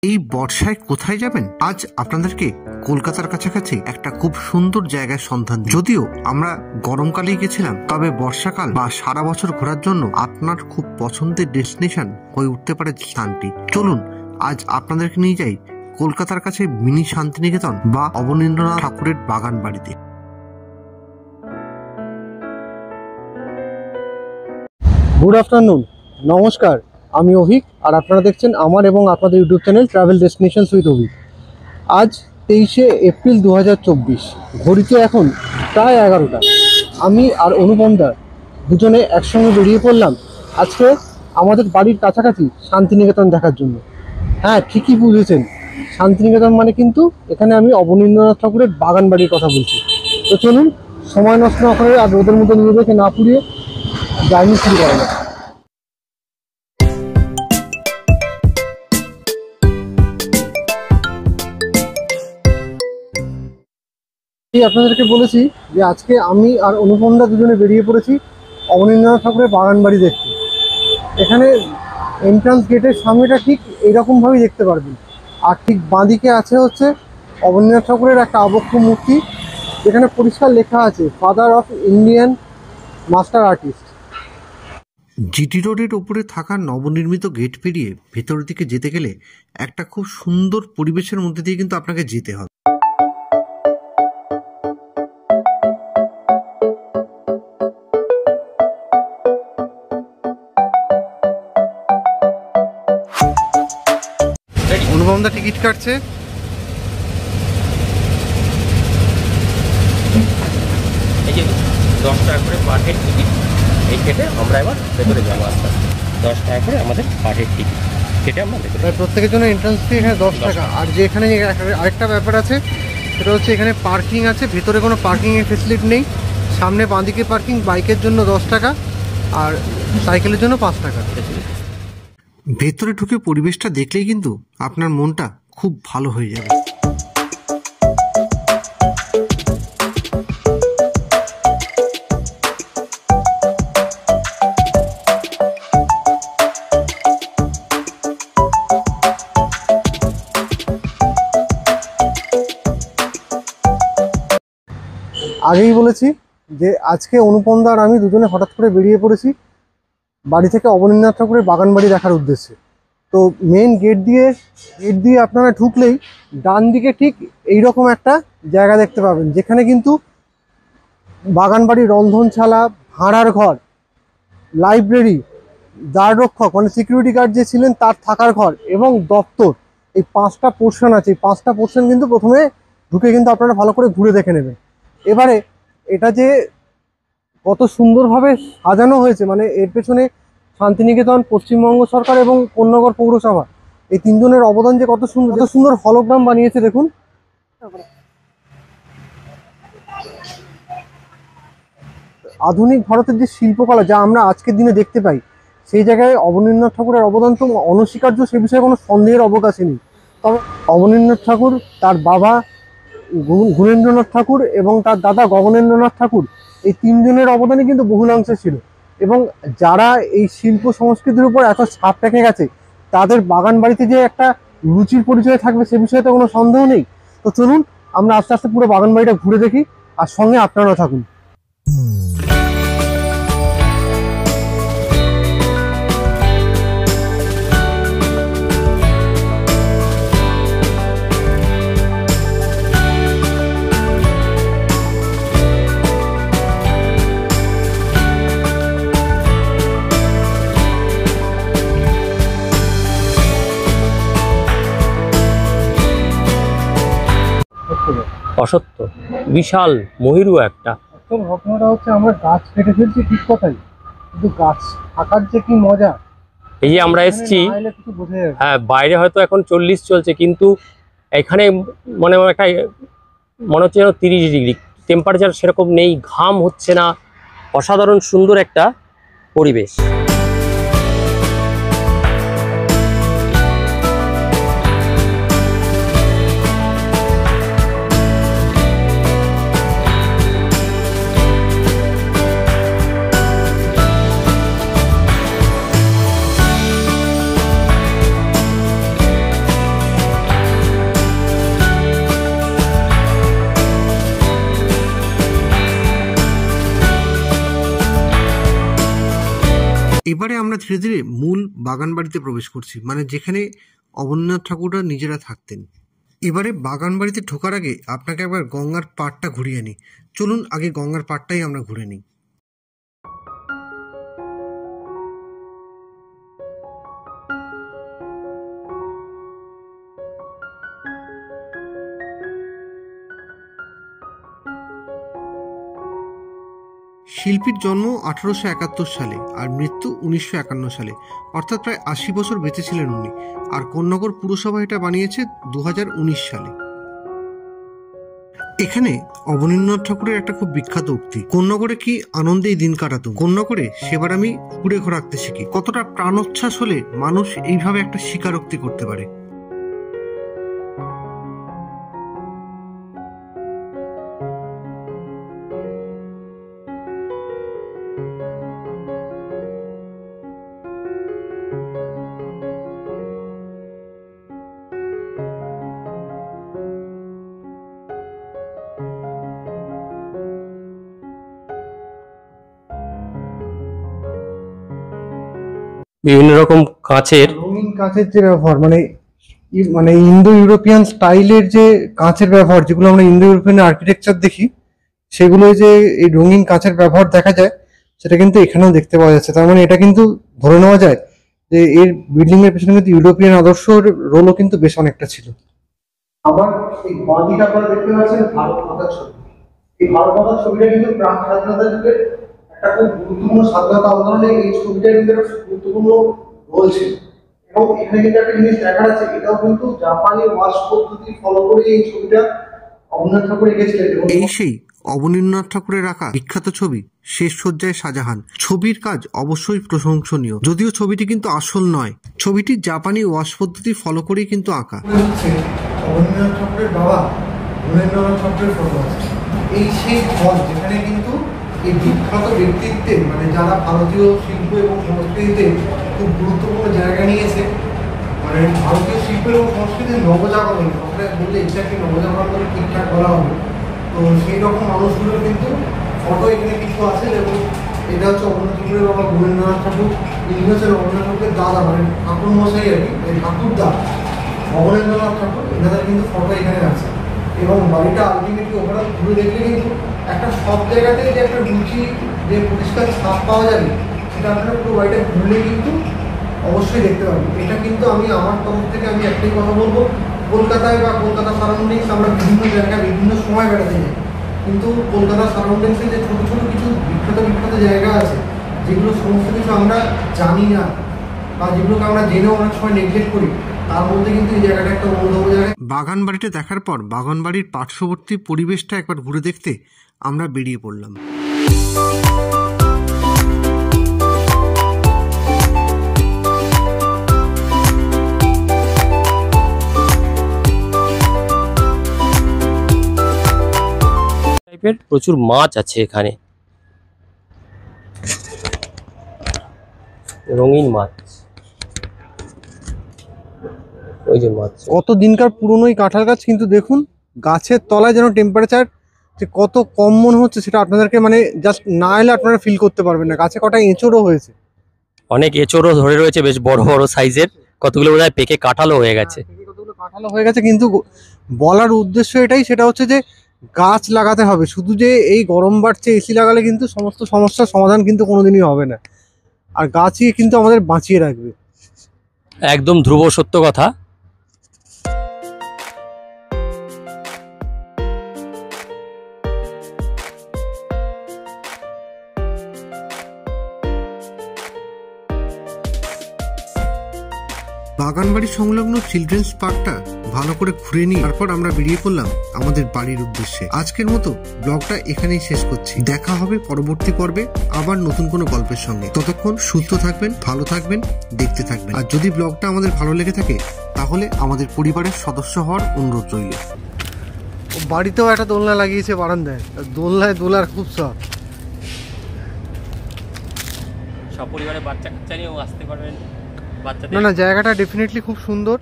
এই বর্ষায় কোথায় যাবেন? আজ আপনাদেরকে কলকাতার কাছাকাছি একটা খুব সুন্দর জায়গার সন্ধান। যদিও আমরা গরমকালে গেছিলাম, তবে বর্ষাকাল বা সারা বছর ঘোরার জন্য আপনার খুব পছন্দের ডেস্টিনেশন হয়ে উঠতে পারে স্থানটি। চলুন আজ আপনাদেরকে নিয়ে যাই কলকাতার কাছে মিনি শান্তিনিকেতন বা অবনীন্দ্রনাথ ঠাকুরের বাগান বাড়িতে। গুড আফটারনুন, নমস্কার। আমি অভিক, আর আপনারা দেখছেন আমার এবং আপনাদের YouTube channel travel destinations with Avik. আজ 23শে এপ্রিল 2024, ঘড়িতে এখন প্রায় 11টা। আমি আর অনুপমদা দুজনে একসঙ্গে বেরিয়ে পড়লাম আজকে আমাদের বাড়ির কাছাকাছি শান্তিনিকেতন দেখার জন্য। হ্যাঁ, ঠিকই বুঝেছেন, শান্তিনিকেতন মানে কিন্তু এখানে আমি অবনীন্দ্রনাথ ঠাকুরের বাগান বাড়ির কথা বলছি। তো চলুন সময় নষ্ট না করে আর রোদের মধ্যে নিজেদেরকে না পুড়িয়ে জার্নি শুরু করা যায়। আপনাদেরকে বলেছি যে আজকে আমি আর অনুপমদা দুজনে বেরিয়ে পড়েছি অবনীন্দ্রনাথ ঠাকুরের বাগান বাড়ি দেখতে। এখানে এন্ট্রান্স গেটের সামনেটা ঠিক এইরকমভাবেই দেখতে পারবেন, আর ঠিক বাঁদিকে আছে হচ্ছে অবনীন্দ্রনাথ ঠাকুরের একটা আবক্ষ মূর্তি, যেখানে পরিষ্কার লেখা আছে father of Indian master artist. GT রোডের ওপরে থাকা নবনির্মিত গেট পেরিয়ে ভেতরের দিকে যেতে গেলে একটা খুব সুন্দর পরিবেশের মধ্যে দিয়ে কিন্তু আপনাকে যেতে হবে। অনুপমদা টিকিট কাটছে। এই যে 10 টাকা করে পার হেড টিকিট, এই কেটে আমরা এবার ভেতরে যাবো আস্তে আস্তে। 10 টাকা করে আমাদের পার হেড টিকিট কেটে আমরা ভেতরে। প্রত্যেকের জন্য এন্ট্রান্স ফি এখানে 10 টাকা। আর যে এখানে আরেকটা ব্যাপার আছে, সেটা হচ্ছে এখানে পার্কিং আছে। ভেতরে কোনো পার্কিংয়ের ফেসিলিটি নেই। সামনে বাঁদিকে পার্কিং, বাইকের জন্য 10 টাকা আর সাইকেলের জন্য 5 টাকা। ভেতরে ঢুকে পরিবেশটা দেখলেই কিন্তু আপনার মনটা খুব ভালো হয়ে যাবে। আগেই বলেছি যে আজকে অনুপমদা আর আমি দুজনে হঠাৎ করে বেরিয়ে পড়েছি বাড়ি থেকে অবনীন্দ্রনাথ ঠাকুরের বাগান বাড়ি দেখার উদ্দেশ্যে। তো মেন গেট দিয়ে আপনারা ঢুকলেই ডান দিকে ঠিক এইরকম একটা জায়গা দেখতে পাবেন, যেখানে কিন্তু বাগান বাড়ির রন্ধনশালা, ভাড়ার ঘর, লাইব্রেরি, দ্বাররক্ষক মানে সিকিউরিটি গার্ড যে ছিলেন তার থাকার ঘর এবং দপ্তর, এই 5টা পোর্শন আছে। এই 5টা পোর্শন কিন্তু প্রথমে ঢুকে কিন্তু আপনারা ভালো করে ঘুরে দেখে নেবেন। এবারে এটা যে কত সুন্দরভাবে সাজানো হয়েছে, মানে এর পেছনে শান্তিনিকেতন, পশ্চিমবঙ্গ সরকার এবং কোন্নগর পৌরসভা, এই তিনজনের অবদান যে কত সুন্দর হলোগ্রাম বানিয়েছে দেখুন। আধুনিক ভারতের যে শিল্পকলা যা আমরা আজকের দিনে দেখতে পাই, সেই জায়গায় অবনীন্দ্রনাথ ঠাকুরের অবদান তো অনস্বীকার্য, সে বিষয়ে কোনো সন্দেহের অবকাশই নেই। তবে অবনীন্দ্রনাথ ঠাকুর, তার বাবা গুণেন্দ্রনাথ ঠাকুর এবং তার দাদা গগনেন্দ্রনাথ ঠাকুর, এই তিনজনের অবদানই কিন্তু বহুলাংশে ছিল। এবং যারা এই শিল্প সংস্কৃতির উপর এত ছাপ রেখে গেছে, তাদের বাগান বাড়িতে যে একটা রুচির পরিচয় থাকবে সে বিষয়ে তো কোনো সন্দেহ নেই। তো চলুন আমরা আস্তে আস্তে পুরো বাগান বাড়িটা ঘুরে দেখি, আর সঙ্গে আপনারাও থাকুন। অসত্য, বিশাল মহিরু একটা। ঘটনাটা হচ্ছে আমরা গাছ কেটে ফেলছি ঠিক কথাই, কিন্তু গাছ থাকার যে কি মজা। এই যে আমরা এসছি, হ্যাঁ বাইরে হয়তো এখন 40 চলছে, কিন্তু এখানে মনে হচ্ছে যেন 30 ডিগ্রি টেম্পারেচার, সেরকম নেই, ঘাম হচ্ছে না। অসাধারণ সুন্দর একটা পরিবেশ। এবারে আমরা ধীরে ধীরে মূল বাগান বাড়িতে প্রবেশ করছি, মানে যেখানে অবনীন্দ্রনাথ ঠাকুররা নিজেরা থাকতেন। এবারে বাগান বাড়িতে ঢোকার আগে আপনাকে একবার গঙ্গার পাড়টা ঘুরিয়ে নিই। চলুন আগে গঙ্গার পাড়টাই আমরা ঘুরে নিই। শিল্পীর জন্ম 1871 সালে আর মৃত্যু 1951 সালে, অর্থাৎ প্রায় 80 বছর বেঁচে ছিলেন উনি। আর কোন্নগর পুরসভা এটা বানিয়েছে 2019 সালে। এখানে অবনীন্দ্রনাথ ঠাকুরের একটা খুব বিখ্যাত উক্তি, কোন্নগরে কি আনন্দে দিন কাটাতো, কোন্নগরে সেবার আমি কুড়ে ঘর রাখতে শিখি। কতটা প্রাণোচ্ছ্বাস হলে মানুষ এইভাবে একটা স্বীকারোক্তি করতে পারে। বিভিন্ন রকম কাঁচের রঙিন কাঁচের যে ব্যবহার, মানে ইন্দো ইউরোপিয়ান স্টাইলের যে কাঁচের ব্যবহার, যেগুলো আমরা ইন্দো ইউরোপিয়ান আর্কিটেকচার দেখি, সেগুলো যে এই রঙিন কাঁচের ব্যবহার দেখা যায়, সেটা কিন্তু এখানেও দেখতে পাওয়া যাচ্ছে। তার মানে এটা কিন্তু ধরে নেওয়া যায় যে এর বিল্ডিং এর পেছনে কিন্তু ইউরোপিয়ান আদর্শের রোলও কিন্তু বেশ অনেকটা ছিল। আবার এই বাঁদিকে আপনারা দেখতে পাচ্ছেন ভারত মাতার ছবি। এই ভারত মাতার ছবিটা কিন্তু প্রাক স্বাধীনতা যুগের একটা খুব গুরুত্বপূর্ণ স্বাধীনতা আন্দোলনে এই ছবিটা কিন্তু একটা গুরুত্বপূর্ণ রোল ছিল। এবং এখানে কিন্তু একটা জিনিস দেখা যাচ্ছে, এটাও কিন্তু জাপানি ওয়াশ পদ্ধতি ফলো করে এই ছবিটা অবনীন্দ্রনাথ ঠাকুর এঁকেছিলেন। এবং এই সেই অবনীন্দ্রনাথ ঠাকুরের আঁকা বিখ্যাত ছবি শেষ সজ্জায় শাহজাহান। ছবির কাজ অবশ্যই প্রশংসনীয়, যদিও ছবিটি কিন্তু আসল নয়। ছবিটি জাপানি ওয়াশ পদ্ধতি ফলো করেই কিন্তু আঁকা। অবনীন্দ্রনাথ ঠাকুরের বাবা মহেন্দ্রনাথ ঠাকুরের ফটো আছে। এই সেই ঘর যেখানে কিন্তু এই বিখ্যাত ব্যক্তিত্বে, মানে যারা ভারতীয় শিল্প এবং সংস্কৃতিতে খুব গুরুত্বপূর্ণ জায়গা নিয়েছে, মানে ভারতীয় শিল্প এবং সংস্কৃতির নবজাগরণ, আমরা বললে এক্স্যাক্টলি নবজাগরণ করে ঠিকঠাক বলা হবে, তো সেই রকম মানুষগুলোর কিন্তু ফটো এখানে কিছু আছে। এবং এটা হচ্ছে অবনীন্দ্রনাথ ঠাকুরের বাবা মহেন্দ্রনাথ ঠাকুর, ইনি হচ্ছেন অবনীন্দ্রনাথ ঠাকুরের দাদা, মানে ঠাকুর মশাই আর কি, ঠাকুরদা অবনীন্দ্রনাথ ঠাকুর, এনাদের কিন্তু ফটো এখানে আছে। এবং বাড়িটা আলটিমেটলি ওভারঅল ঘুরে দেখলে কিন্তু একটা সব জায়গাতেই যে একটা রুচি, যে পরিষ্কার ছাপ পাওয়া যাবে, সেটা আপনারা পুরো বাড়িটা ঘুরলে কিন্তু অবশ্যই দেখতে পাবেন। এটা কিন্তু আমি আমার তরফ থেকে আমি একটাই কথা বলবো, কলকাতায় বা কলকাতা সারাউন্ডিংস আমরা বিভিন্ন জায়গায় বিভিন্ন সময় বেড়াতে যাই, কিন্তু কলকাতা সারাউন্ডিংসে যে ছোটো ছোটো কিছু বিখ্যাত জায়গা আছে, যেগুলো সমস্ত কিছু আমরা জানি না বা যেগুলোকে আমরা জেনেও অনেক সময় নেগলেক্ট করি, তার মধ্যে কিন্তু এই জায়গাটা একটা অন্যতম জায়গা। বাগান বাড়িটা দেখার পর বাগান বাড়ির পার্শ্ববর্তী পরিবেশটা একবার ঘুরে দেখতে আমরা বেরিয়ে পড়লাম। প্রচুর মাছ আছে এখানে, রঙিন মাছ, ওই যে মাছ। কত দিনকার পুরনো এই কাঁঠাল গাছ, কিন্তু দেখুন গাছের তলায় যেন টেম্পারেচার যে কত কম মনে হচ্ছে, সেটা আপনাদেরকে মানে জাস্ট না এলে আপনারা ফিল করতে পারবেন না। গাছে কটা এঁচড়ও হয়েছে, অনেক এঁচড়ও ধরে রয়েছে, বেশ বড় বড় সাইজের, কতগুলো বোধহয় পেকে কাঁঠালও হয়ে গেছে। কতগুলো কাঁঠালও হয়ে গেছে। কিন্তু বলার উদ্দেশ্য এটাই, সেটা হচ্ছে যে গাছ লাগাতে হবে। শুধু যে এই গরম বাড়ছে এসি লাগালে কিন্তু সমস্ত সমস্যার সমাধান কিন্তু কোনোদিনই হবে না, আর গাছই কিন্তু আমাদের বাঁচিয়ে রাখবে। একদম ধ্রুব সত্য কথা। বাগান বাড়ি সংলগ্ন চিলড্রেন্স পার্কটা ভালো করে ঘুরে নিয়ে তারপর আমরা বেরিয়ে পড়লাম আমাদের বাড়ির উদ্দেশ্যে। আজকের মতো ব্লগটা এখানেই শেষ করছি। দেখা হবে পরবর্তী পর্বে আবার নতুন কোনো গল্পের সঙ্গে। ততক্ষণ সুস্থ থাকবেন, ভালো থাকবেন, দেখতে থাকবেন। আর যদি ব্লগটা আমাদের ভালো লেগে থাকে তাহলে আমাদের পরিবারের সদস্য হওয়ার অনুরোধ রইল। বাড়িতেও একটা দোলনা লাগিয়েছে বারান্দায়, দোলনায় দোলার খুব শখ। সপরিবারে বাচ্চা কাচ্চা নিয়েও আসতে পারবেন। না, জায়গাটা ডেফিনেটলি খুব সুন্দর।